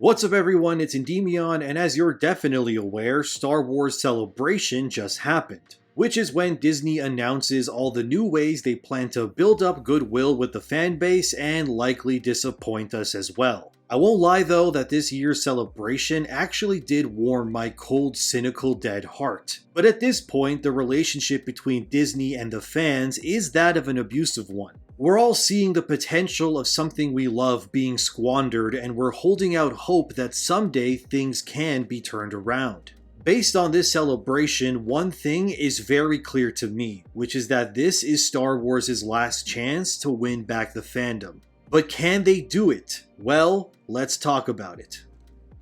What's up everyone, it's Endymion, and as you're definitely aware, Star Wars Celebration just happened. Which is when Disney announces all the new ways they plan to build up goodwill with the fanbase and likely disappoint us as well. I won't lie though that this year's celebration actually did warm my cold, cynical, dead heart. But at this point, the relationship between Disney and the fans is that of an abusive one. We're all seeing the potential of something we love being squandered, and we're holding out hope that someday things can be turned around. Based on this celebration, one thing is very clear to me, which is that this is Star Wars' last chance to win back the fandom. But can they do it? Well, let's talk about it.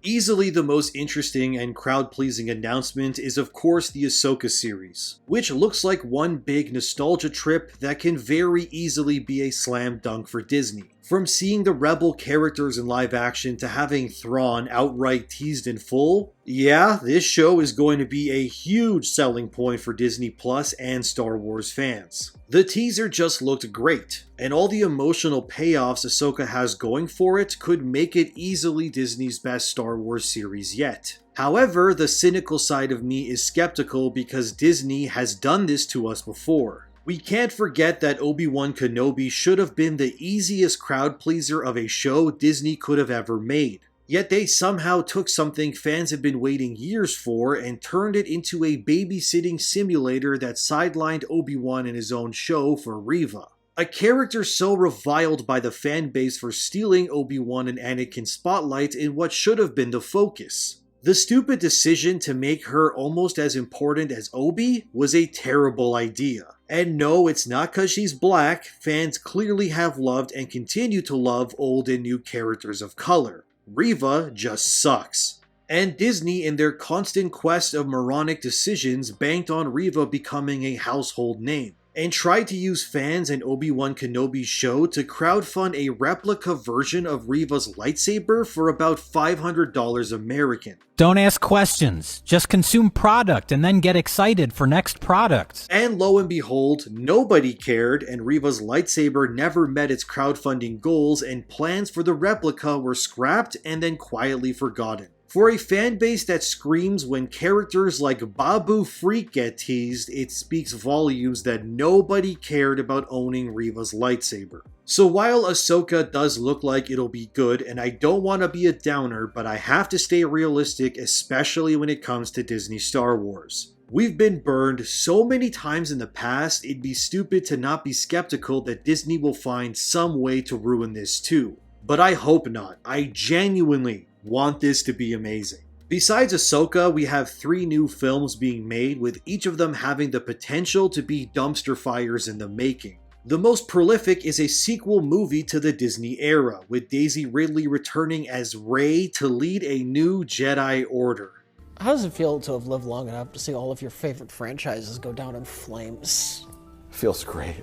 Easily the most interesting and crowd-pleasing announcement is of course the Ahsoka series, which looks like one big nostalgia trip that can very easily be a slam dunk for Disney. From seeing the Rebel characters in live action to having Thrawn outright teased in full, yeah, this show is going to be a huge selling point for Disney Plus and Star Wars fans. The teaser just looked great, and all the emotional payoffs Ahsoka has going for it could make it easily Disney's best Star Wars series yet. However, the cynical side of me is skeptical because Disney has done this to us before. We can't forget that Obi-Wan Kenobi should have been the easiest crowd pleaser of a show Disney could have ever made. Yet they somehow took something fans have been waiting years for and turned it into a babysitting simulator that sidelined Obi-Wan in his own show for Reva. A character so reviled by the fanbase for stealing Obi-Wan and Anakin's spotlight in what should have been the focus. The stupid decision to make her almost as important as Obi was a terrible idea. And no, it's not because she's black. Fans clearly have loved and continue to love old and new characters of color. Reva just sucks. And Disney, in their constant quest of moronic decisions, banked on Reva becoming a household name, and tried to use fans and Obi-Wan Kenobi's show to crowdfund a replica version of Reva's lightsaber for about $500 American. Don't ask questions, just consume product and then get excited for next product. And lo and behold, nobody cared, and Reva's lightsaber never met its crowdfunding goals, and plans for the replica were scrapped and then quietly forgotten. For a fanbase that screams when characters like Babu Freak get teased, it speaks volumes that nobody cared about owning Reva's lightsaber. So while Ahsoka does look like it'll be good, and I don't want to be a downer, but I have to stay realistic, especially when it comes to Disney Star Wars. We've been burned so many times in the past, it'd be stupid to not be skeptical that Disney will find some way to ruin this too. But I hope not. I genuinely want this to be amazing. Besides Ahsoka, we have 3 new films being made, with each of them having the potential to be dumpster fires in the making. The most prolific is a sequel movie to the Disney era, with Daisy Ridley returning as Rey to lead a new Jedi Order. How does it feel to have lived long enough to see all of your favorite franchises go down in flames? Feels great.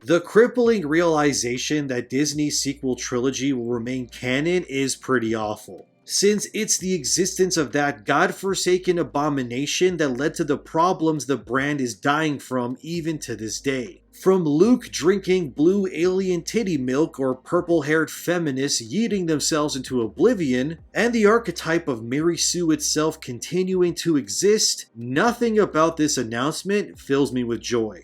The crippling realization that Disney's sequel trilogy will remain canon is pretty awful, since it's the existence of that godforsaken abomination that led to the problems the brand is dying from even to this day. From Luke drinking blue alien titty milk or purple-haired feminists yeeting themselves into oblivion, and the archetype of Mary Sue itself continuing to exist, nothing about this announcement fills me with joy.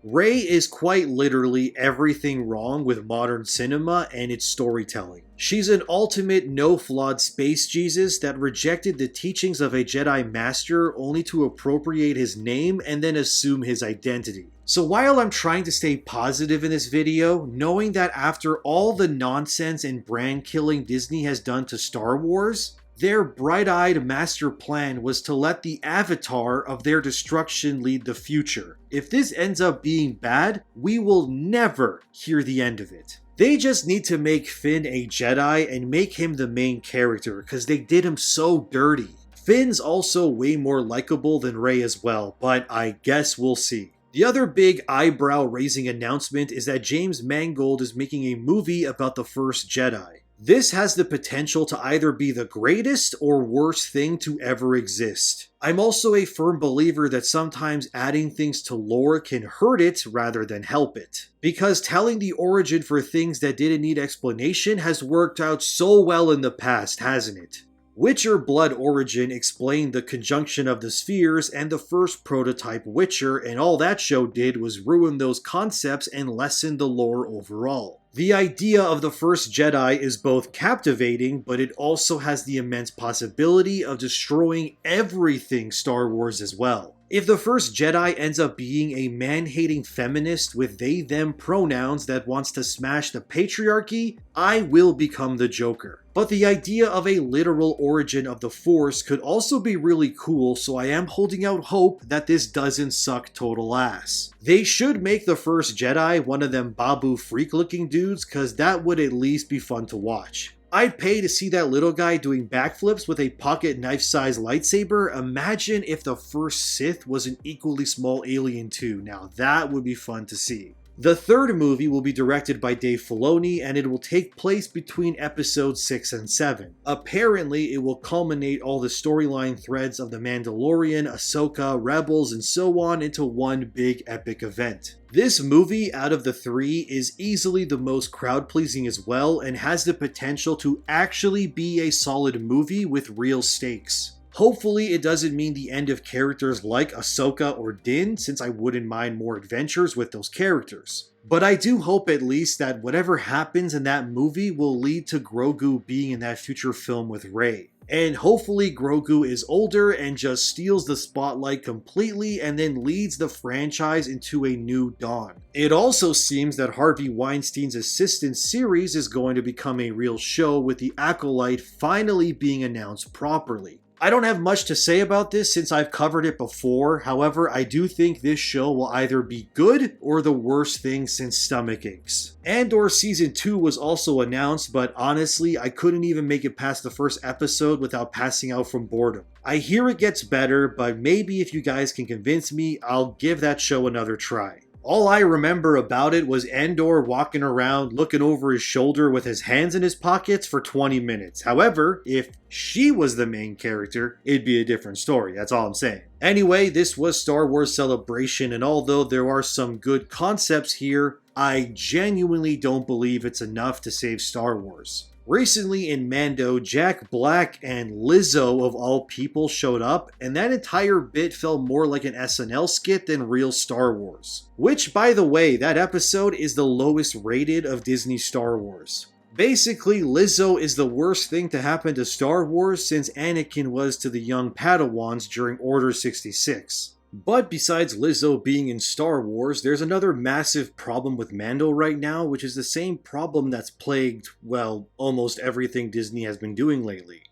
Rey is quite literally everything wrong with modern cinema and its storytelling. She's an ultimate no-flawed space Jesus that rejected the teachings of a Jedi Master only to appropriate his name and then assume his identity. So while I'm trying to stay positive in this video, knowing that after all the nonsense and brand killing Disney has done to Star Wars, their bright-eyed master plan was to let the avatar of their destruction lead the future. If this ends up being bad, we will never hear the end of it. They just need to make Finn a Jedi and make him the main character, because they did him so dirty. Finn's also way more likable than Rey as well, but I guess we'll see. The other big eyebrow-raising announcement is that James Mangold is making a movie about the first Jedi. This has the potential to either be the greatest or worst thing to ever exist. I'm also a firm believer that sometimes adding things to lore can hurt it rather than help it. Because telling the origin for things that didn't need explanation has worked out so well in the past, hasn't it? Witcher Blood Origin explained the conjunction of the spheres and the first prototype Witcher, and all that show did was ruin those concepts and lessen the lore overall. The idea of the first Jedi is both captivating, but it also has the immense possibility of destroying everything Star Wars as well. If the first Jedi ends up being a man-hating feminist with they-them pronouns that wants to smash the patriarchy, I will become the Joker. But the idea of a literal origin of the Force could also be really cool, so I am holding out hope that this doesn't suck total ass. They should make the first Jedi one of them Babu freak-looking dudes, cause that would at least be fun to watch. I'd pay to see that little guy doing backflips with a pocket knife-sized lightsaber. Imagine if the first Sith was an equally small alien too. Now that would be fun to see. The third movie will be directed by Dave Filoni, and it will take place between episodes 6 and 7. Apparently, it will culminate all the storyline threads of The Mandalorian, Ahsoka, Rebels, and so on into one big epic event. This movie, out of the three, is easily the most crowd-pleasing as well, and has the potential to actually be a solid movie with real stakes. Hopefully it doesn't mean the end of characters like Ahsoka or Din, since I wouldn't mind more adventures with those characters. But I do hope at least that whatever happens in that movie will lead to Grogu being in that future film with Rey. And hopefully Grogu is older and just steals the spotlight completely and then leads the franchise into a new dawn. It also seems that Harvey Weinstein's Assistant series is going to become a real show, with The Acolyte finally being announced properly. I don't have much to say about this since I've covered it before. However, I do think this show will either be good or the worst thing since stomach aches. Andor Season 2 was also announced, but honestly, I couldn't even make it past the first episode without passing out from boredom. I hear it gets better, but maybe if you guys can convince me, I'll give that show another try. All I remember about it was Andor walking around looking over his shoulder with his hands in his pockets for 20 minutes. However, if she was the main character, it'd be a different story, that's all I'm saying. Anyway, this was Star Wars Celebration, and although there are some good concepts here, I genuinely don't believe it's enough to save Star Wars. Recently in Mando, Jack Black and Lizzo of all people showed up, and that entire bit felt more like an SNL skit than real Star Wars. Which, by the way, that episode is the lowest rated of Disney Star Wars. Basically, Lizzo is the worst thing to happen to Star Wars since Anakin was to the young Padawans during Order 66. But besides Lizzo being in Star Wars, there's another massive problem with Mando right now, which is the same problem that's plagued, well, almost everything Disney has been doing lately.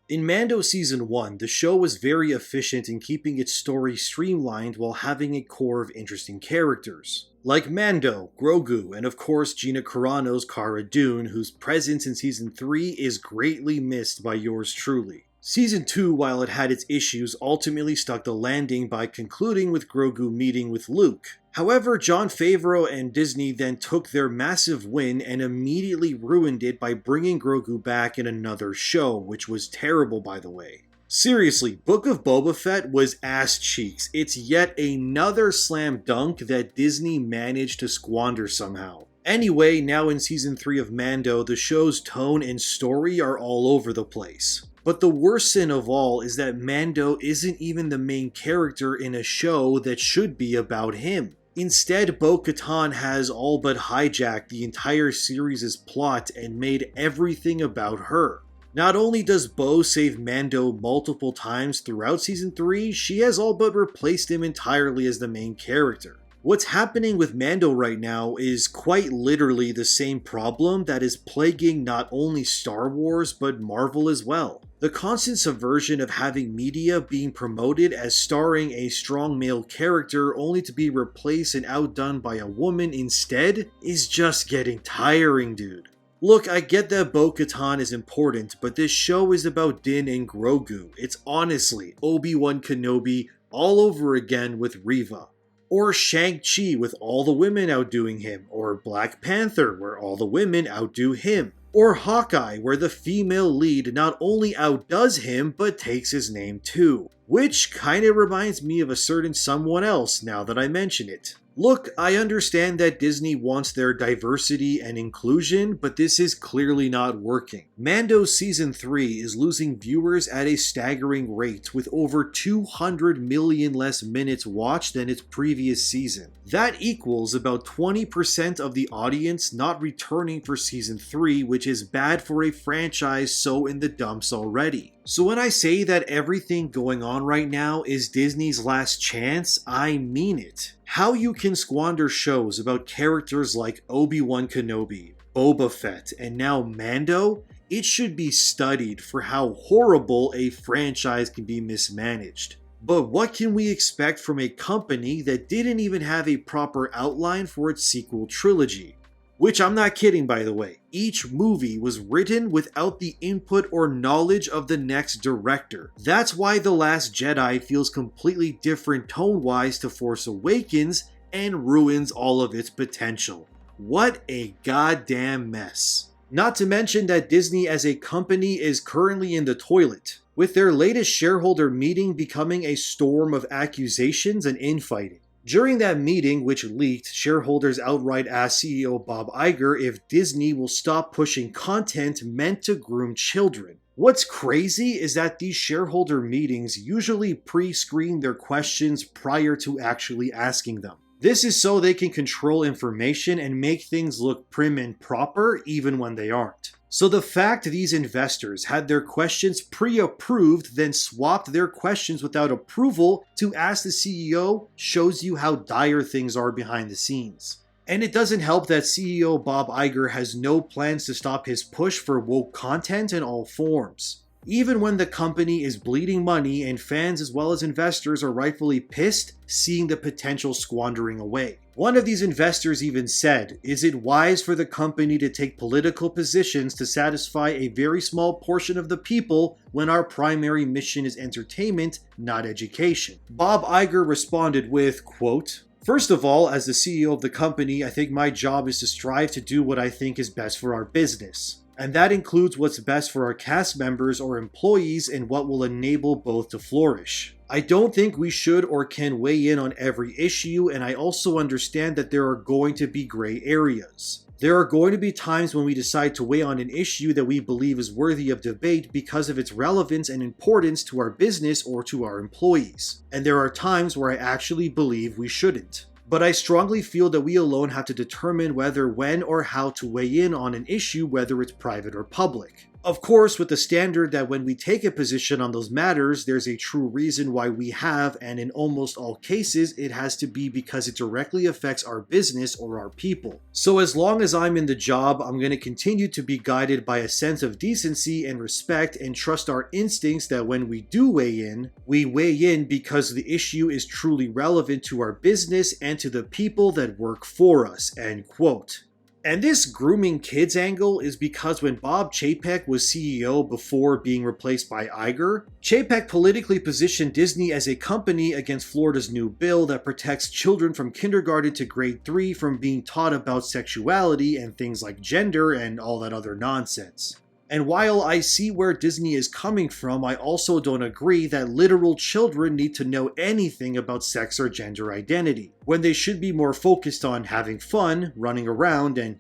In Mando Season 1, the show was very efficient in keeping its story streamlined while having a core of interesting characters. Like Mando, Grogu, and of course Gina Carano's Cara Dune, whose presence in Season 3 is greatly missed by yours truly. Season 2, while it had its issues, ultimately stuck the landing by concluding with Grogu meeting with Luke. However, Jon Favreau and Disney then took their massive win and immediately ruined it by bringing Grogu back in another show, which was terrible by the way. Seriously, Book of Boba Fett was ass cheeks. It's yet another slam dunk that Disney managed to squander somehow. Anyway, now in Season 3 of Mando, the show's tone and story are all over the place. But the worst sin of all is that Mando isn't even the main character in a show that should be about him. Instead, Bo-Katan has all but hijacked the entire series' plot and made everything about her. Not only does Bo save Mando multiple times throughout Season 3, she has all but replaced him entirely as the main character. What's happening with Mando right now is quite literally the same problem that is plaguing not only Star Wars but Marvel as well. The constant subversion of having media being promoted as starring a strong male character only to be replaced and outdone by a woman instead is just getting tiring, dude. Look, I get that Bo-Katan is important, but this show is about Din and Grogu. It's honestly Obi-Wan Kenobi all over again with Reva. Or Shang-Chi with all the women outdoing him, or Black Panther where all the women outdo him, or Hawkeye where the female lead not only outdoes him but takes his name too. Which kinda reminds me of a certain someone else now that I mention it. Look, I understand that Disney wants their diversity and inclusion, but this is clearly not working. Mando Season 3 is losing viewers at a staggering rate, with over 200 million less minutes watched than its previous season. That equals about 20% of the audience not returning for Season 3, which is bad for a franchise so in the dumps already. So when I say that everything going on right now is Disney's last chance, I mean it. How you can squander shows about characters like Obi-Wan Kenobi, Boba Fett, and now Mando, it should be studied for how horrible a franchise can be mismanaged. But what can we expect from a company that didn't even have a proper outline for its sequel trilogy? Which I'm not kidding, by the way. Each movie was written without the input or knowledge of the next director. That's why The Last Jedi feels completely different tone-wise to Force Awakens and ruins all of its potential. What a goddamn mess. Not to mention that Disney as a company is currently in the toilet, with their latest shareholder meeting becoming a storm of accusations and infighting. During that meeting, which leaked, shareholders outright asked CEO Bob Iger if Disney will stop pushing content meant to groom children. What's crazy is that these shareholder meetings usually pre-screen their questions prior to actually asking them. This is so they can control information and make things look prim and proper even when they aren't. So the fact these investors had their questions pre-approved, then swapped their questions without approval to ask the CEO shows you how dire things are behind the scenes. And it doesn't help that CEO Bob Iger has no plans to stop his push for woke content in all forms. Even when the company is bleeding money and fans as well as investors are rightfully pissed, seeing the potential squandering away. One of these investors even said, "Is it wise for the company to take political positions to satisfy a very small portion of the people when our primary mission is entertainment, not education?" Bob Iger responded with, quote, "First of all, as the CEO of the company, I think my job is to strive to do what I think is best for our business. And that includes what's best for our cast members or employees and what will enable both to flourish. I don't think we should or can weigh in on every issue, and I also understand that there are going to be gray areas. There are going to be times when we decide to weigh on an issue that we believe is worthy of debate because of its relevance and importance to our business or to our employees. And there are times where I actually believe we shouldn't. But I strongly feel that we alone have to determine whether, when, or how to weigh in on an issue, whether it's private or public. Of course, with the standard that when we take a position on those matters, there's a true reason why we have, and in almost all cases, it has to be because it directly affects our business or our people. So as long as I'm in the job, I'm going to continue to be guided by a sense of decency and respect and trust our instincts that when we do weigh in, we weigh in because the issue is truly relevant to our business and to the people that work for us." End quote. And this grooming kids angle is because when Bob Chapek was CEO before being replaced by Iger, Chapek politically positioned Disney as a company against Florida's new bill that protects children from kindergarten to grade 3 from being taught about sexuality and things like gender and all that other nonsense. And while I see where Disney is coming from, I also don't agree that literal children need to know anything about sex or gender identity, when they should be more focused on having fun, running around, and,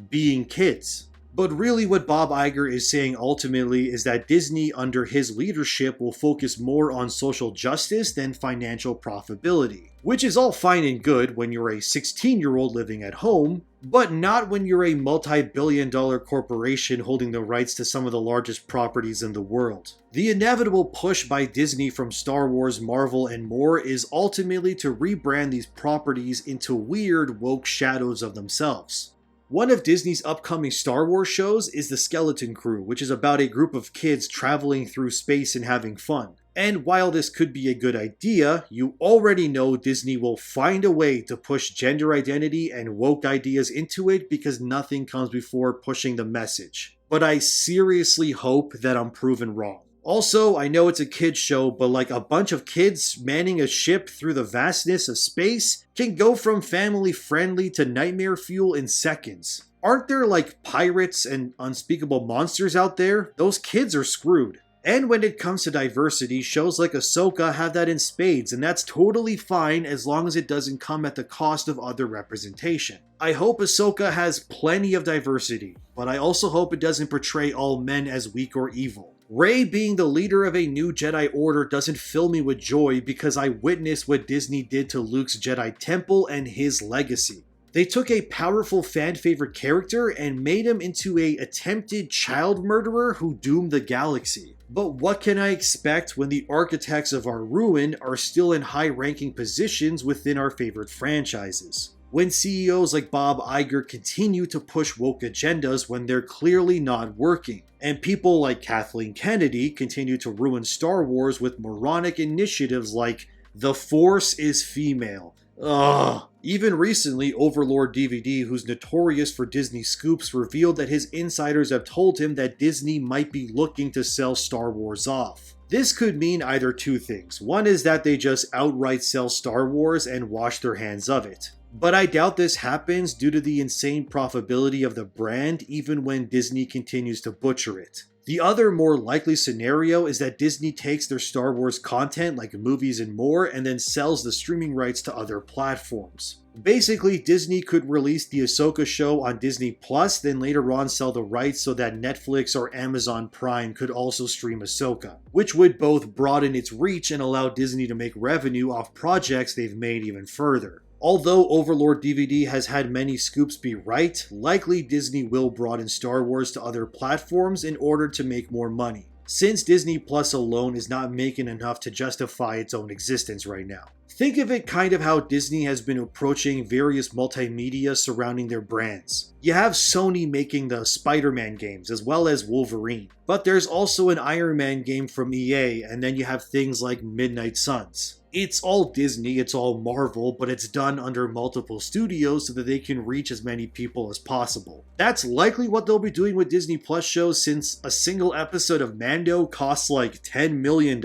being kids. But really what Bob Iger is saying ultimately is that Disney under his leadership will focus more on social justice than financial profitability. Which is all fine and good when you're a 16-year-old living at home, but not when you're a multi-billion-dollar corporation holding the rights to some of the largest properties in the world. The inevitable push by Disney from Star Wars, Marvel, and more is ultimately to rebrand these properties into weird, woke shadows of themselves. One of Disney's upcoming Star Wars shows is The Skeleton Crew, which is about a group of kids traveling through space and having fun. And while this could be a good idea, you already know Disney will find a way to push gender identity and woke ideas into it because nothing comes before pushing the message. But I seriously hope that I'm proven wrong. Also, I know it's a kid's show, but like a bunch of kids manning a ship through the vastness of space can go from family friendly to nightmare fuel in seconds. Aren't there like pirates and unspeakable monsters out there? Those kids are screwed. And when it comes to diversity, shows like Ahsoka have that in spades, and that's totally fine as long as it doesn't come at the cost of other representation. I hope Ahsoka has plenty of diversity, but I also hope it doesn't portray all men as weak or evil. Rey being the leader of a new Jedi Order doesn't fill me with joy because I witnessed what Disney did to Luke's Jedi Temple and his legacy. They took a powerful fan-favorite character and made him into an attempted child murderer who doomed the galaxy. But what can I expect when the architects of our ruin are still in high-ranking positions within our favorite franchises? When CEOs like Bob Iger continue to push woke agendas when they're clearly not working, and people like Kathleen Kennedy continue to ruin Star Wars with moronic initiatives like The Force is female. Ugh. Even recently, Overlord DVD, who's notorious for Disney scoops, revealed that his insiders have told him that Disney might be looking to sell Star Wars off. This could mean either two things. One is that they just outright sell Star Wars and wash their hands of it. But I doubt this happens due to the insane profitability of the brand even when Disney continues to butcher it. The other more likely scenario is that Disney takes their Star Wars content like movies and more and then sells the streaming rights to other platforms. Basically, Disney could release the Ahsoka show on Disney Plus, then later on sell the rights so that Netflix or Amazon Prime could also stream Ahsoka, which would both broaden its reach and allow Disney to make revenue off projects they've made even further. Although Overlord DVD has had many scoops be right, likely Disney will broaden Star Wars to other platforms in order to make more money, since Disney Plus alone is not making enough to justify its own existence right now. Think of it kind of how Disney has been approaching various multimedia surrounding their brands. You have Sony making the Spider-Man games as well as Wolverine, but there's also an Iron Man game from EA, and then you have things like Midnight Suns. It's all Disney, it's all Marvel, but it's done under multiple studios so that they can reach as many people as possible. That's likely what they'll be doing with Disney Plus shows, since a single episode of Mando costs like $10 million.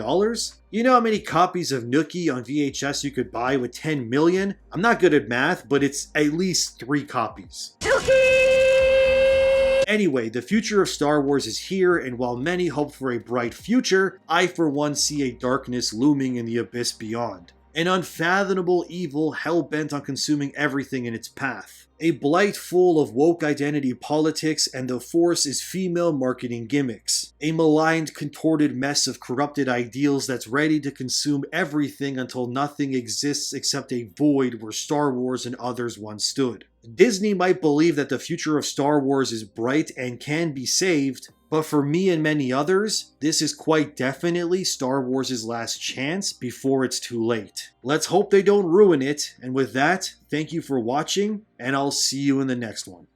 You know how many copies of Nookie on VHS you could buy with 10 million? I'm not good at math, but it's at least 3 copies. Anyway, the future of Star Wars is here, and while many hope for a bright future, I for one see a darkness looming in the abyss beyond. An unfathomable evil hell-bent on consuming everything in its path. A blight full of woke identity politics and the Force is female marketing gimmicks. A maligned, contorted mess of corrupted ideals that's ready to consume everything until nothing exists except a void where Star Wars and others once stood. Disney might believe that the future of Star Wars is bright and can be saved, but for me and many others, this is quite definitely Star Wars' last chance before it's too late. Let's hope they don't ruin it, and with that, thank you for watching, and I'll see you in the next one.